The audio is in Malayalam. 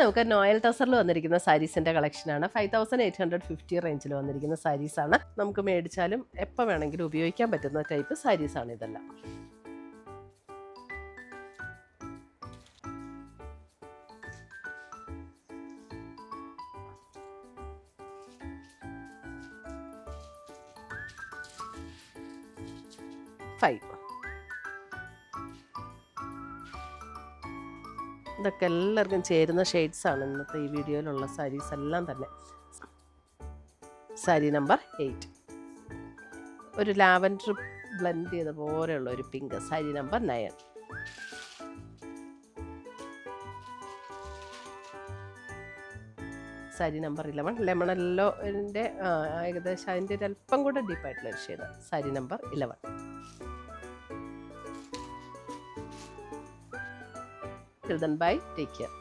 നമുക്ക് നോയൽ ടസറിൽ വന്നിരിക്കുന്ന സാരീസിൻ്റെ കളക്ഷനാണ്. 5850 റേഞ്ചിൽ വന്നിരിക്കുന്ന സാരീസാണ്. നമുക്ക് മേടിച്ചാലും എപ്പോൾ വേണമെങ്കിലും ഉപയോഗിക്കാൻ പറ്റുന്ന ടൈപ്പ് സാരീസാണ് ഇതെല്ലാം. ഇതൊക്കെ എല്ലാവർക്കും ചേരുന്ന ഷെയ്ഡ്സാണ് ഇന്നത്തെ ഈ വീഡിയോയിലുള്ള സാരീസ് എല്ലാം തന്നെ. സാരി നമ്പർ 8 ഒരു ലാവൻഡർ ബ്ലെൻഡ് ചെയ്ത പോലെയുള്ള ഒരു pink. Sari number 9 sari number 11 lemon യെല്ലോൻ്റെ ഏകദേശം അതിൻ്റെ ഒരു അല്പം കൂടെ ഡീപ്പായിട്ടുള്ളൊരു shade. Sari number 11. Till then, bye. Take care.